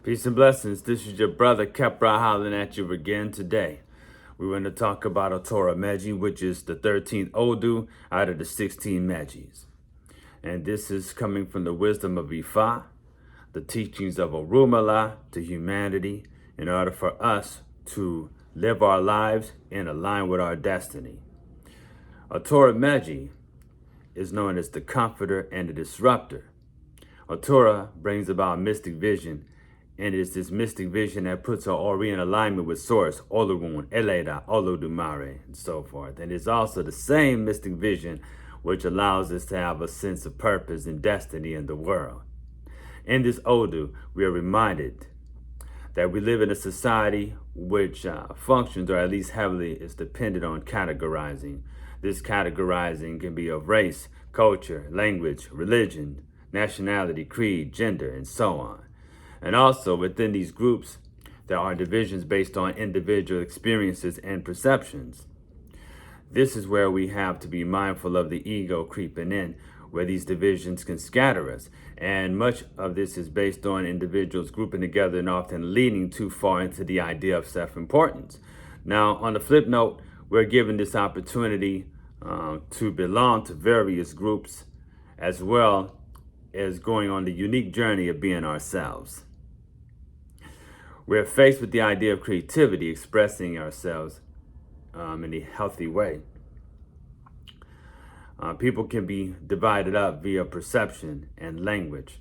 Peace and blessings. This is your brother Kepra hollering at you again today. We're going to talk about Otura Meji, which is the 13th Odu out of the 16 Mejis. And this is coming from the wisdom of Ifa, the teachings of Orumala to humanity in order for us to live our lives and align with our destiny. Otura Meji is known as the comforter and the disruptor. Otura brings about mystic vision, and it is this mystic vision that puts our Ori in alignment with Source, Olugun, Eleda, Olodumare, and so forth. And it's also the same mystic vision which allows us to have a sense of purpose and destiny in the world. In this Odu, we are reminded that we live in a society which functions, or at least heavily, is dependent on categorizing. This categorizing can be of race, culture, language, religion, nationality, creed, gender, and so on. And also within these groups, there are divisions based on individual experiences and perceptions. This is where we have to be mindful of the ego creeping in, where these divisions can scatter us. And much of this is based on individuals grouping together and often leaning too far into the idea of self-importance. Now, on the flip note, we're given this opportunity to belong to various groups, as well as going on the unique journey of being ourselves. We're faced with the idea of creativity, expressing ourselves in a healthy way. People can be divided up via perception and language,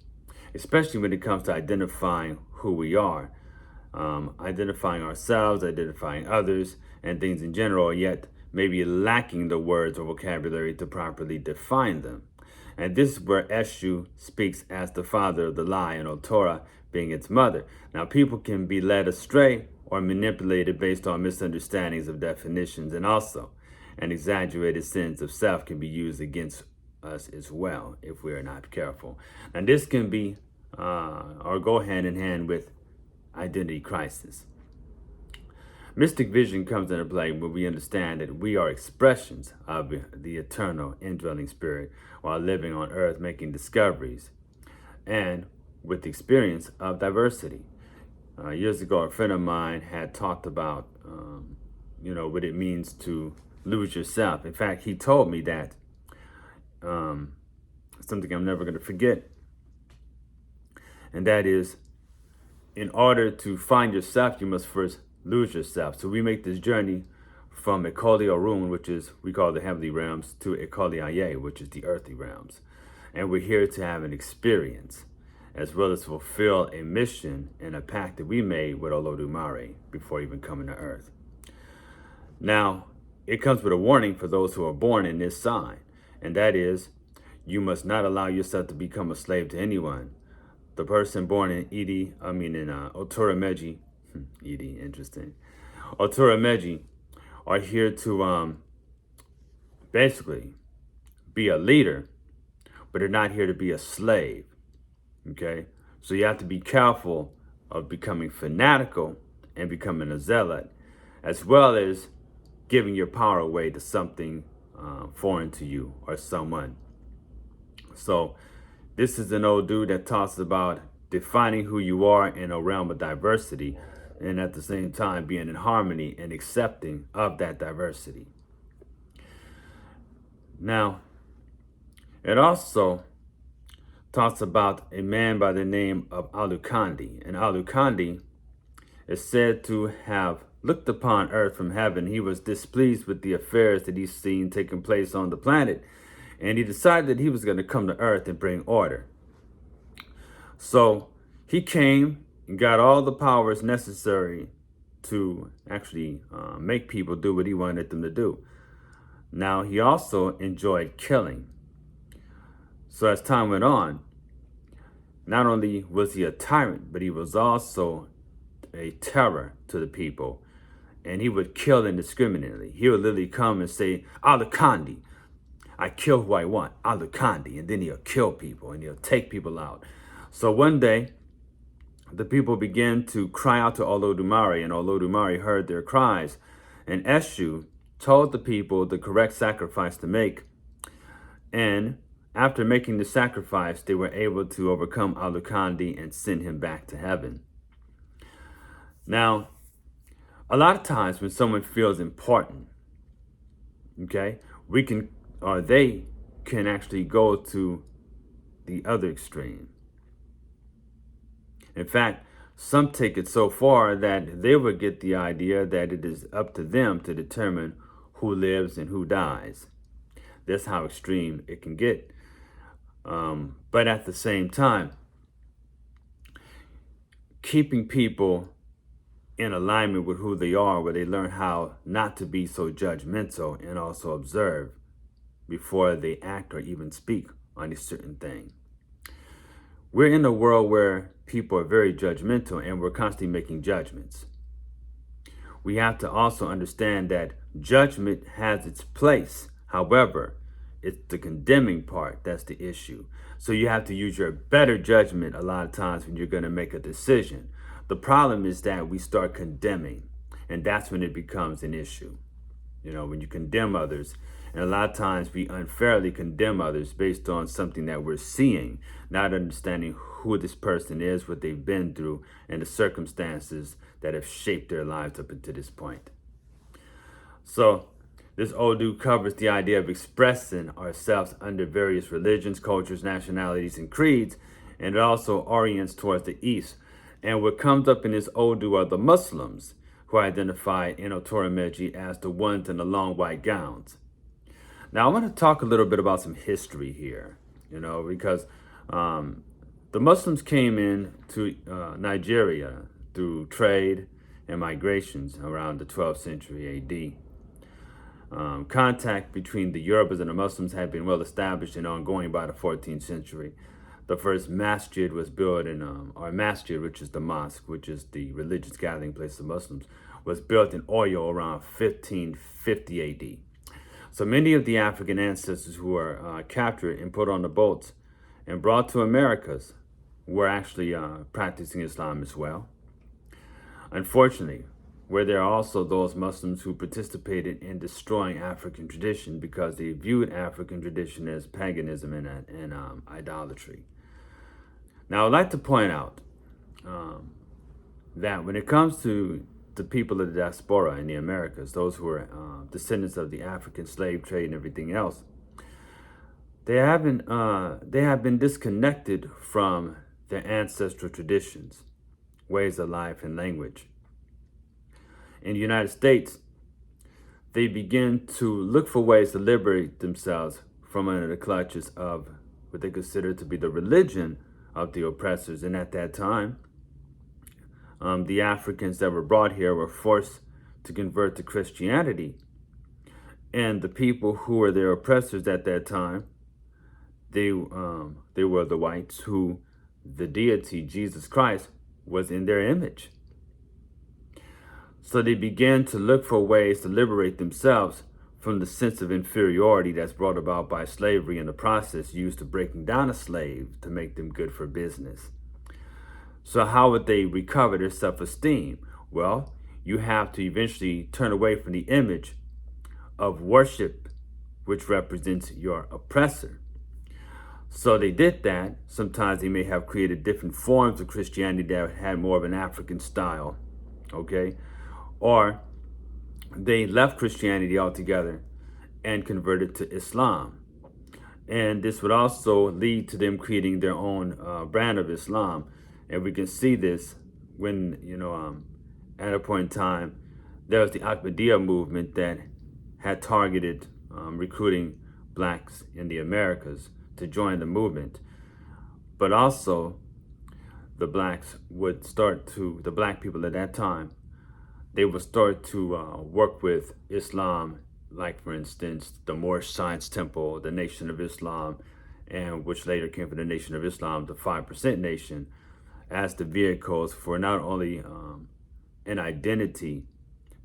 especially when it comes to identifying who we are, identifying ourselves, identifying others, and things in general, yet maybe lacking the words or vocabulary to properly define them. And this is where Eshu speaks as the father of the lie, and Otura being its mother. Now, people can be led astray or manipulated based on misunderstandings of definitions, and also an exaggerated sense of self can be used against us as well if we're not careful. And this can be or go hand in hand with identity crisis. Mystic vision comes into play when we understand that we are expressions of the eternal indwelling spirit while living on earth, making discoveries, and with the experience of diversity. Years ago, a friend of mine had talked about, what it means to lose yourself. In fact, he told me that something I'm never going to forget, and that is, in order to find yourself, you must first lose yourself. So we make this journey from Ekoli Orun, which is, we call the heavenly realms, to Ekoli Aye, which is the earthly realms. And we're here to have an experience, as well as fulfill a mission and a pact that we made with Olodumare before even coming to earth. Now, it comes with a warning for those who are born in this sign, and that is, you must not allow yourself to become a slave to anyone. The person born in Otura Meji, interesting. Otura Meji are here to basically be a leader, but they're not here to be a slave. Okay? So you have to be careful of becoming fanatical and becoming a zealot, as well as giving your power away to something foreign to you or someone. So this is an old dude that talks about defining who you are in a realm of diversity, and at the same time being in harmony and accepting of that diversity. Now, it also talks about a man by the name of Aluki. And Aluki is said to have looked upon earth from heaven. He was displeased with the affairs that he's seen taking place on the planet, and he decided that he was going to come to earth and bring order. So he came and got all the powers necessary to actually make people do what he wanted them to do. Now, he also enjoyed killing. So as time went on, not only was he a tyrant, but he was also a terror to the people. And he would kill indiscriminately. He would literally come and say, Aluki, I kill who I want, Aluki. And then he'll kill people and he'll take people out. So one day, the people began to cry out to Olodumare, and Olodumare heard their cries. And Eshu told the people the correct sacrifice to make. And after making the sacrifice, they were able to overcome Aluki and send him back to heaven. Now, a lot of times when someone feels important, okay, we can, or they can actually go to the other extreme. In fact, some take it so far that they would get the idea that it is up to them to determine who lives and who dies. That's how extreme it can get. But at the same time, keeping people in alignment with who they are, where they learn how not to be so judgmental and also observe before they act or even speak on a certain thing. We're in a world where people are very judgmental and we're constantly making judgments. We have to also understand that judgment has its place. However, it's the condemning part that's the issue. So you have to use your better judgment a lot of times when you're going to make a decision. The problem is that we start condemning, and that's when it becomes an issue. You know, when you condemn others, and a lot of times we unfairly condemn others based on something that we're seeing, not understanding who this person is, what they've been through, and the circumstances that have shaped their lives up until this point. So this Odu covers the idea of expressing ourselves under various religions, cultures, nationalities, and creeds, and it also orients towards the East. And what comes up in this Odu are the Muslims, who are identified in Otura Meji as the ones in the long white gowns. Now, I want to talk a little bit about some history here, because the Muslims came in to Nigeria through trade and migrations around the 12th century AD. Contact between the Yorubas and the Muslims had been well established and ongoing by the 14th century. The first masjid was built in, or masjid, which is the mosque, which is the religious gathering place of Muslims, was built in Oyo around 1550 AD. So many of the African ancestors who were captured and put on the boats and brought to Americas were actually practicing Islam as well. Unfortunately, where there are also those Muslims who participated in destroying African tradition because they viewed African tradition as paganism and idolatry. Now, I'd like to point out that when it comes to the people of the diaspora in the Americas, those who are descendants of the African slave trade and everything else, they have been disconnected from their ancestral traditions, ways of life, and language. In the United States, they begin to look for ways to liberate themselves from under the clutches of what they consider to be the religion of the oppressors. And at that time, the Africans that were brought here were forced to convert to Christianity. And the people who were their oppressors at that time, they were the whites, who the deity, Jesus Christ, was in their image. So they began to look for ways to liberate themselves from the sense of inferiority that's brought about by slavery and the process used to breaking down a slave to make them good for business. So how would they recover their self-esteem? Well, you have to eventually turn away from the image of worship, which represents your oppressor. So they did that. Sometimes they may have created different forms of Christianity that had more of an African style, okay? Or they left Christianity altogether and converted to Islam. And this would also lead to them creating their own brand of Islam. And we can see this when, at a point in time, there was the Ahmadiyya movement that had targeted recruiting blacks in the Americas to join the movement. But also, the black people at that time, they would start to work with Islam, like, for instance, the Moorish Science Temple, the Nation of Islam, and which later came from the Nation of Islam, the 5% Nation, as the vehicles for not only an identity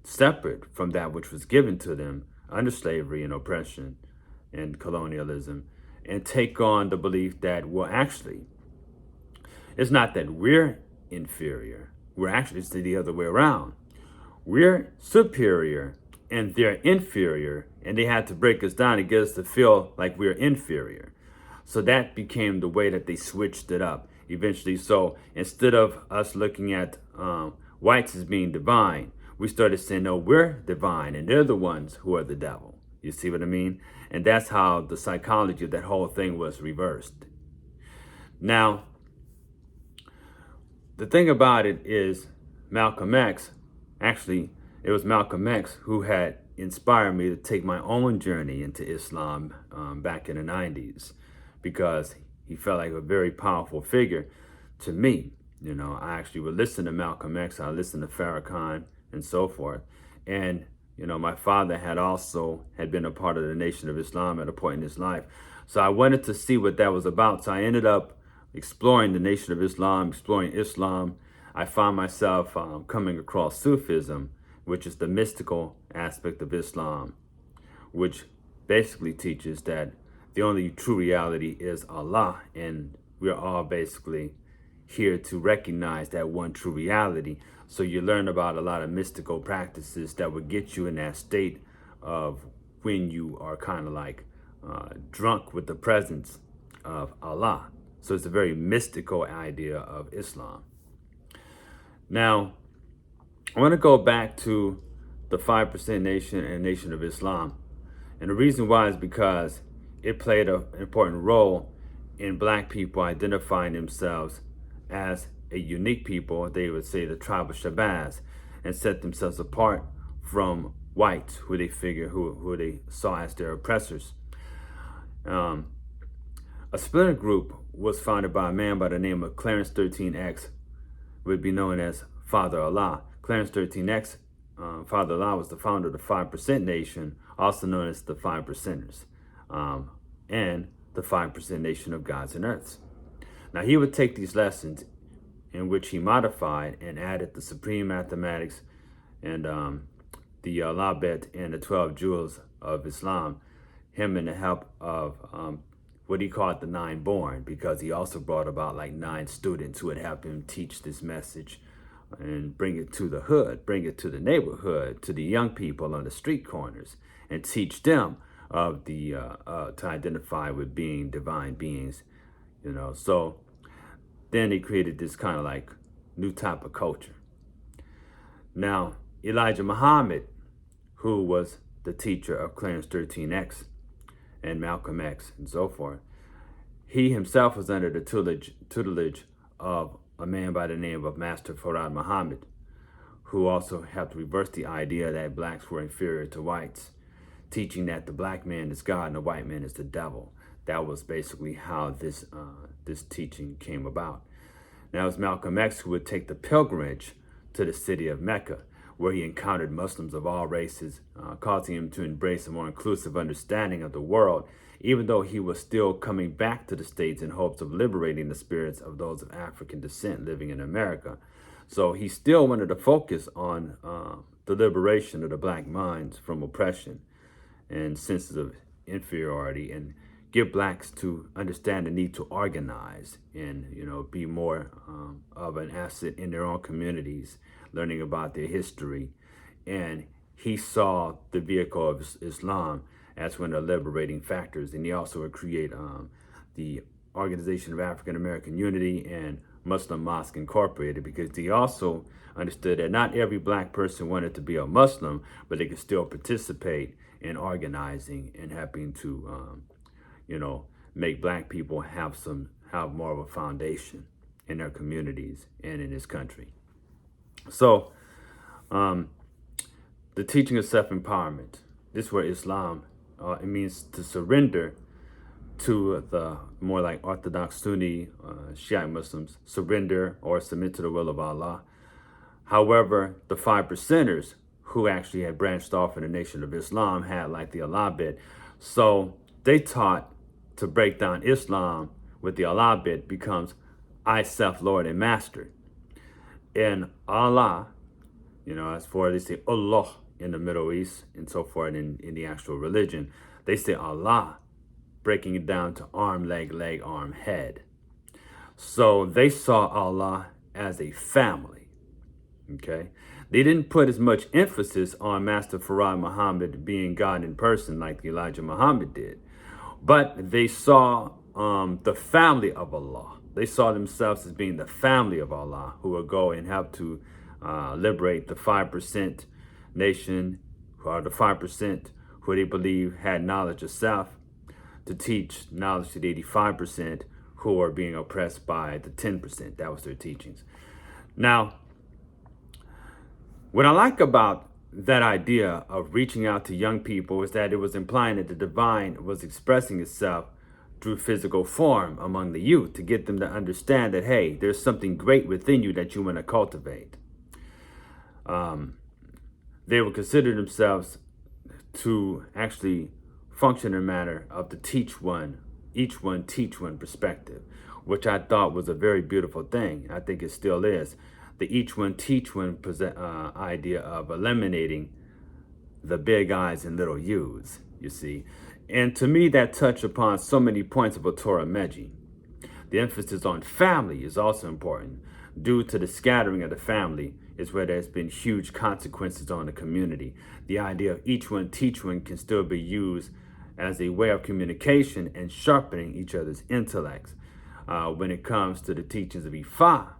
separate from that which was given to them under slavery and oppression and colonialism, and take on the belief that, well, actually, it's not that we're inferior. We're actually, it's the other way around. We're superior and they're inferior, and they had to break us down to get us to feel like we're inferior. So that became the way that they switched it up eventually. So instead of us looking at whites as being divine, we started saying, no, we're divine and they're the ones who are the devil. You see what I mean? And that's how the psychology of that whole thing was reversed. Now, the thing about it is Malcolm X, actually, it was Malcolm X who had inspired me to take my own journey into Islam back in the 90s, because he felt like a very powerful figure to me. You know, I actually would listen to Malcolm X, I listened to Farrakhan and so forth. And, you know, my father had been a part of the Nation of Islam at a point in his life. So I wanted to see what that was about. So I ended up exploring the Nation of Islam, exploring Islam. I found myself coming across Sufism, which is the mystical aspect of Islam, which basically teaches that the only true reality is Allah, and we're all basically here to recognize that one true reality. So you learn about a lot of mystical practices that would get you in that state of when you are kind of like drunk with the presence of Allah. So it's a very mystical idea of Islam. Now, I want to go back to the 5% Nation and Nation of Islam. And the reason why is because it played an important role in black people identifying themselves as a unique people. They would say the tribe of Shabazz, and set themselves apart from whites, who they saw as their oppressors. A splinter group was founded by a man by the name of Clarence 13X, would be known as Father Allah. Clarence 13X, Father Allah, was the founder of the 5% Nation, also known as the 5%ers, and the 5% Nation of Gods and Earths. Now, he would take these lessons, in which he modified and added the supreme mathematics and the alphabet and the 12 jewels of Islam, him and the help of what he called the 9 born, because he also brought about like 9 students who would help him teach this message and bring it to the hood, bring it to the neighborhood, to the young people on the street corners, and teach them of the to identify with being divine beings, you know. So then he created this kind of like new type of culture. Now, Elijah Muhammad, who was the teacher of Clarence 13X and Malcolm X and so forth, he himself was under the tutelage of a man by the name of Master Fard Muhammad, who also helped reverse the idea that blacks were inferior to whites, teaching that the black man is God and the white man is the devil. That was basically how this teaching came about. Now, it was Malcolm X who would take the pilgrimage to the city of Mecca, where he encountered Muslims of all races, causing him to embrace a more inclusive understanding of the world, even though he was still coming back to the States in hopes of liberating the spirits of those of African descent living in America. So he still wanted to focus on the liberation of the black minds from oppression and senses of inferiority, and get blacks to understand the need to organize and, you know, be more of an asset in their own communities, learning about their history. And he saw the vehicle of Islam as one of the liberating factors. And he also would create the Organization of African American Unity and Muslim Mosque Incorporated, because he also understood that not every black person wanted to be a Muslim, but they could still participate in organizing and helping to, you know, make black people have more of a foundation in their communities and in this country. So, the teaching of self-empowerment. This is where Islam, it means to surrender to the more like Orthodox Sunni Shiite Muslims, surrender or submit to the will of Allah. However, the 5%ers, who actually had branched off in the Nation of Islam, had like the Allah bit. So they taught to break down Islam with the Allah bit becomes I, self, Lord, and Master. And Allah, you know, as far as they say Allah in the Middle East and so forth in the actual religion, they say Allah, breaking it down to arm, leg, arm, head. So they saw Allah as a family, okay? They didn't put as much emphasis on Master Fard Muhammad being God in person like Elijah Muhammad did, but they saw the family of Allah. They saw themselves as being the family of Allah, who would go and help to liberate the 5% nation, or the 5% who they believe had knowledge of self, to teach knowledge to the 85% who are being oppressed by the 10%. That was their teachings. Now, what I like about that idea of reaching out to young people is that it was implying that the divine was expressing itself through physical form among the youth to get them to understand that, hey, there's something great within you that you want to cultivate. They would consider themselves to actually function in a manner of the teach one teach one perspective, which I thought was a very beautiful thing. I think it still is. The each one teach one idea of eliminating the big I's and little U's, you see. And to me, that touched upon so many points of Otura Meji. The emphasis on family is also important. Due to the scattering of the family is where there's been huge consequences on the community. The idea of each one teach one can still be used as a way of communication and sharpening each other's intellects. When it comes to the teachings of Ifa,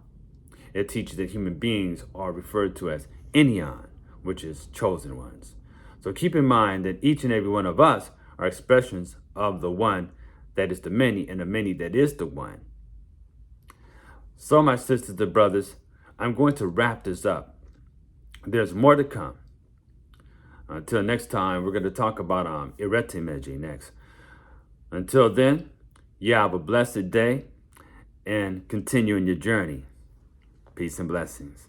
it teaches that human beings are referred to as Inyan, which is chosen ones. So keep in mind that each and every one of us are expressions of the one that is the many and the many that is the one. So my sisters and brothers, I'm going to wrap this up. There's more to come. Until next time, we're going to talk about Otura Meji next. Until then, you have a blessed day and continue in your journey. Peace and blessings.